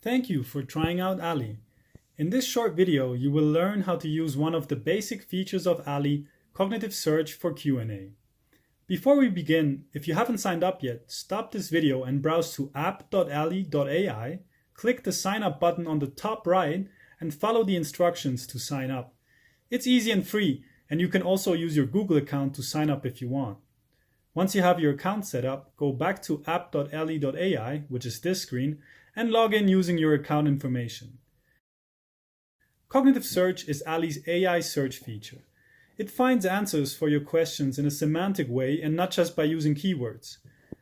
Thank you for trying out Alli. In this short video, you will learn how to use one of the basic features of Alli, cognitive search for Q&A. Before we begin, if you haven't signed up yet, stop this video and browse to app.alli.ai, click the sign up button on the top right and follow the instructions to sign up. It's easy and free, and you can also use your Google account to sign up if you want. Once you have your account set up, go back to app.alli.ai, which is this screen, and log in using your account information. Cognitive search is Alli's AI search feature. It finds answers for your questions in a semantic way and not just by using keywords.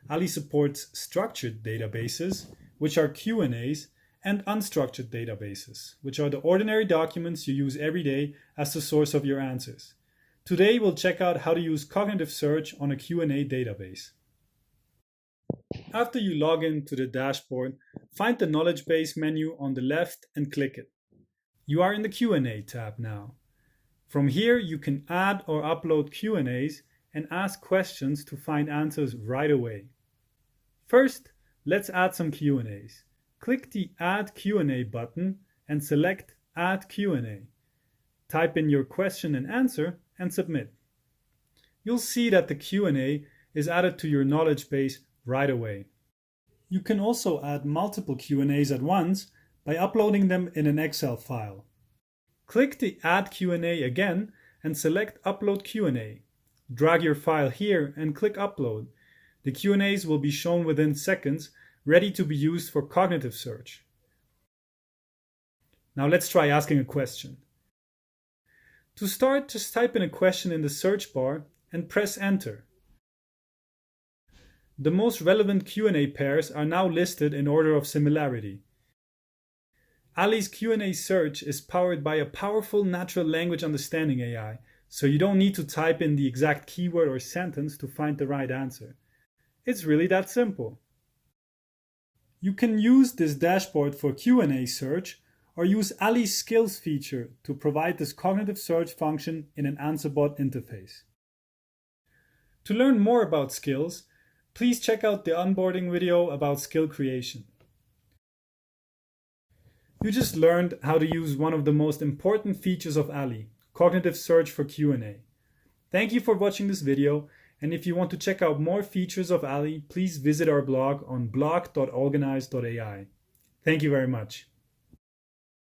Alli supports structured databases, which are Q&As, and unstructured databases, which are the ordinary documents you use every day as the source of your answers. Today we'll check out how to use cognitive search on a Q&A database. After you log in to the dashboard, find the Knowledge Base menu on the left and click it. You are in the Q&A tab now. From here you can add or upload Q&As and ask questions to find answers right away. First, let's add some Q&As. Click the Add Q&A button and select Add Q&A. Type in your question and answer and submit. You'll see that the Q&A is added to your knowledge base right away. You can also add multiple Q&As at once by uploading them in an Excel file. Click the Add Q&A again and select Upload Q&A. Drag your file here and click Upload. The Q&As will be shown within seconds, ready to be used for cognitive search. Now let's try asking a question. To start, just type in a question in the search bar and press Enter. The most relevant Q&A pairs are now listed in order of similarity. Alli's Q&A search is powered by a powerful natural language understanding AI, so you don't need to type in the exact keyword or sentence to find the right answer. It's really that simple. You can use this dashboard for Q&A search or use Alli's Skills feature to provide this cognitive search function in an AnswerBot interface. To learn more about skills, please check out the onboarding video about skill creation. You just learned how to use one of the most important features of Alli, cognitive search for Q&A. Thank you for watching this video, and if you want to check out more features of Alli, please visit our blog on blog.organize.ai. Thank you very much.